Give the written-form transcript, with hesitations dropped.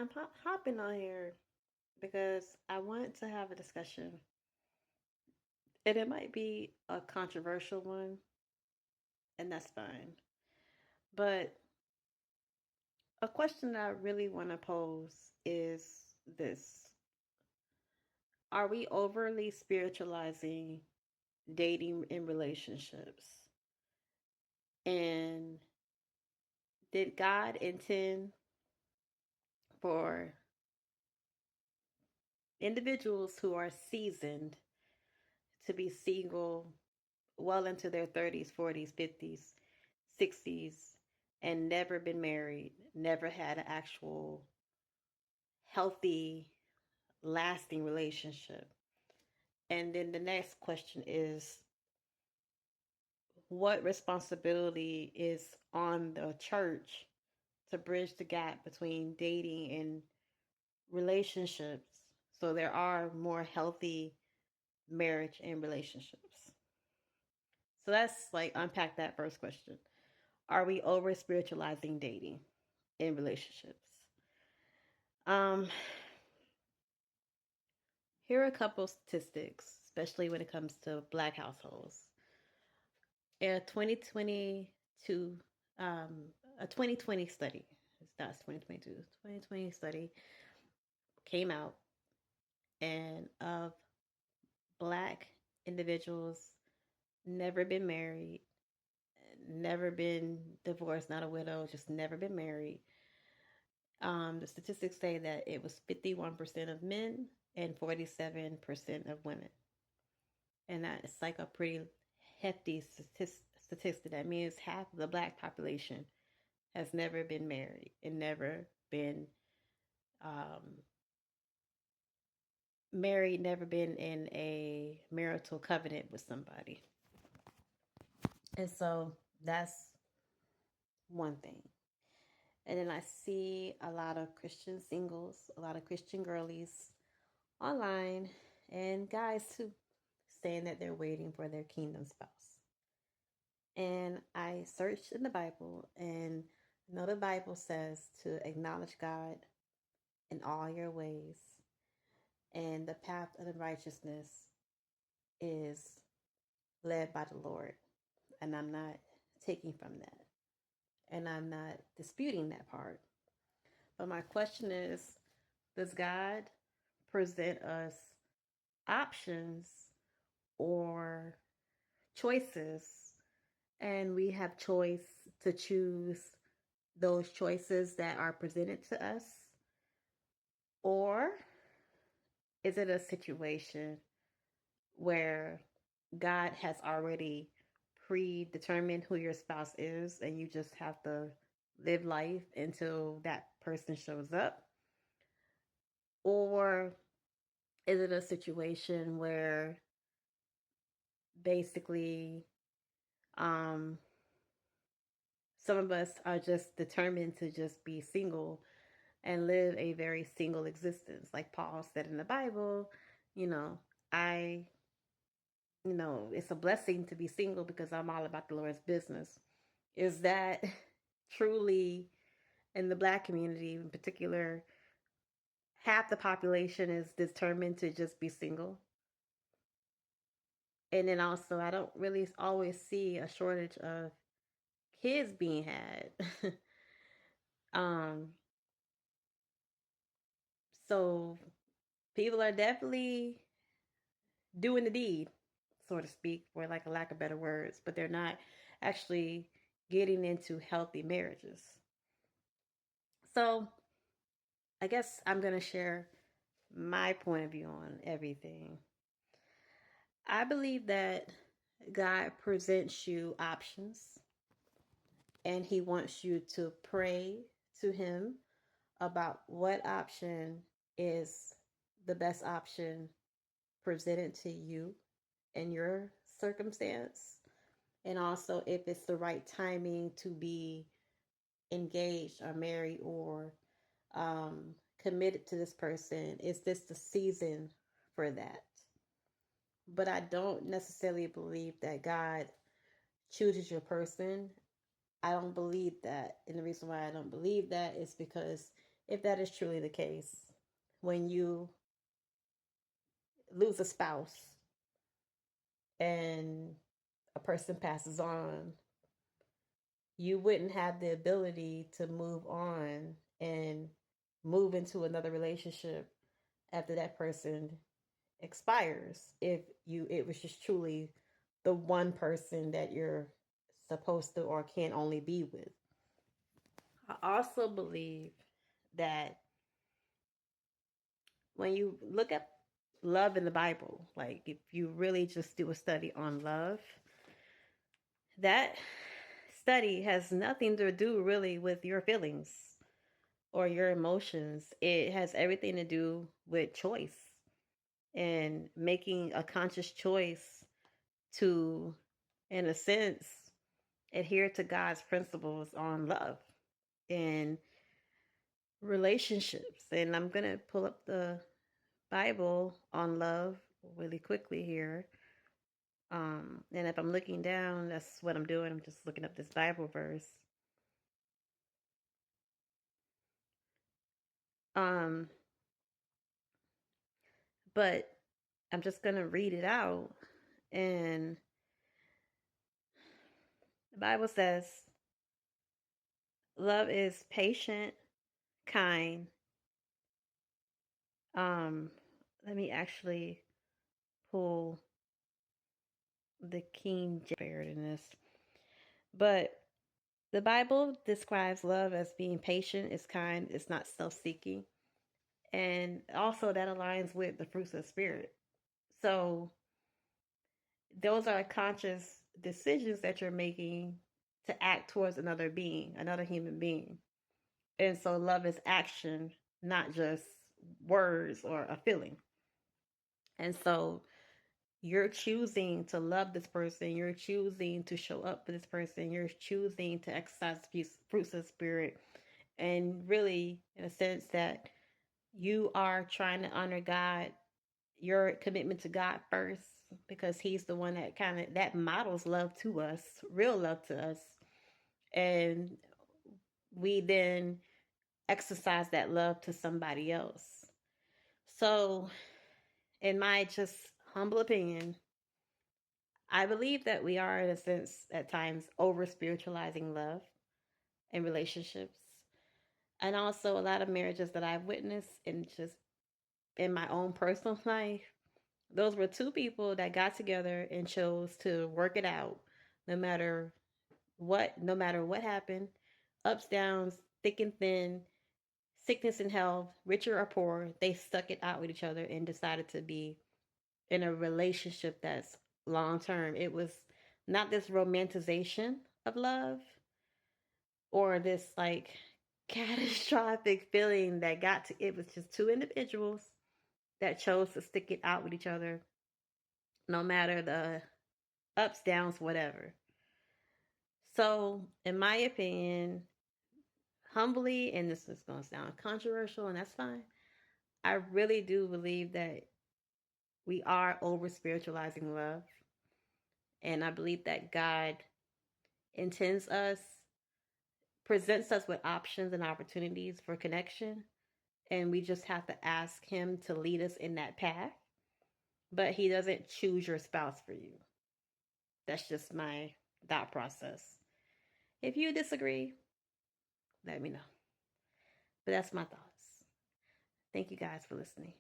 I'm hopping on here because I want to have a discussion, and it might be a controversial one, and that's fine. But a question that I really want to pose is this: are we overly spiritualizing dating and relationships? And did God intend for individuals who are seasoned to be single well into their 30s, 40s, 50s, 60s, and never been married, never had an actual healthy, lasting relationship? And then the next question is, what responsibility is on the church to bridge the gap between dating and relationships so there are more healthy marriage and relationships? So let's like unpack that first question. Are we over spiritualizing dating in relationships? Um, Here are a couple statistics, especially when it comes to Black households. A 2022, a 2020 study, that's 2022, 2020 study came out, and of Black individuals never been married, never been divorced, not a widow, just never been married. The statistics say that it was 51% of men and 47% of women. And that's like a pretty hefty statistic. That means half of the Black population has never been married and never been um, married, never been in a marital covenant with somebody. And so that's one thing. And then I see a lot of Christian singles, a lot of Christian girlies online, and guys too, saying that they're waiting for their kingdom spouse. And I searched in the Bible, and I know the Bible says to acknowledge God in all your ways, and the path of the righteousness is led by the Lord. And I'm not taking from that, and I'm not disputing that part. But my question is, does God present us options or choices, and we have choice to choose those choices that are presented to us? Or is it a situation where God has already predetermined who your spouse is and you just have to live life until that person shows up? Or is it a situation where basically um, some of us are just determined to just be single and live a very single existence? Like Paul said in the Bible, you know, I, it's a blessing to be single because I'm all about the Lord's business. Is that truly in the Black community in particular? Half the population is determined to just be single. And then also, I don't really always see a shortage of kids being had. um, so people are definitely doing the deed, so to speak, for like a lack of better words, but they're not actually getting into healthy marriages. So I guess I'm going to share my point of view on everything. I believe that God presents you options, and He wants you to pray to Him about what option is the best option presented to you in your circumstance, and also if it's the right timing to be engaged or married or committed to this person. Is this the season for that? But I don't necessarily believe that God chooses your person. I don't believe that. And the reason why I don't believe that is because if that is truly the case, when you lose a spouse and a person passes on, you wouldn't have the ability to move on and move into another relationship after that person expires if you it was just truly the one person that you're supposed to or can only be with. I also believe that when you look at love in the Bible, like if you really just do a study on love, that study has nothing to do really with your feelings or your emotions. It has everything to do with choice and making a conscious choice to, in a sense, adhere to God's principles on love and relationships. And I'm going to pull up the Bible on love really quickly here. And if I'm looking down, that's what I'm doing. I'm just looking up this Bible verse. Um, but I'm just going to read it out. And the Bible says, love is patient, kind. Um, Let me actually pull the King James in this. But the Bible describes love as being patient, it's kind, it's not self seeking. And also that aligns with the fruits of the Spirit. So those are conscious decisions that you're making to act towards another being, another human being. And so love is action, not just words or a feeling. And so you're choosing to love this person, you're choosing to show up for this person, you're choosing to exercise fruits of the Spirit. And really, in a sense, that you are trying to honor God, your commitment to God first, because He's the one that kind of that models love to us, real love to us. And we then exercise that love to somebody else. So, in my just humble opinion, I believe that we are, in a sense, at times over spiritualizing love and relationships. And also, a lot of marriages that I've witnessed and just in my own personal life, those were two people that got together and chose to work it out no matter no matter what happened, ups, downs, thick and thin, sickness and health, richer or poor, they stuck it out with each other and decided to be in a relationship that's long term. It was not this romanticization of love or this like catastrophic feeling that got to it was just two individuals that chose to stick it out with each other no matter the ups, downs, whatever. So, in my opinion, humbly, and this is going to sound controversial, and that's fine, I really do believe that we are over spiritualizing love. And I believe that God intends us, presents us with options and opportunities for connection. And we just have to ask Him to lead us in that path. But He doesn't choose your spouse for you. That's just my thought process. If you disagree, let me know. But that's my thoughts. Thank you guys for listening.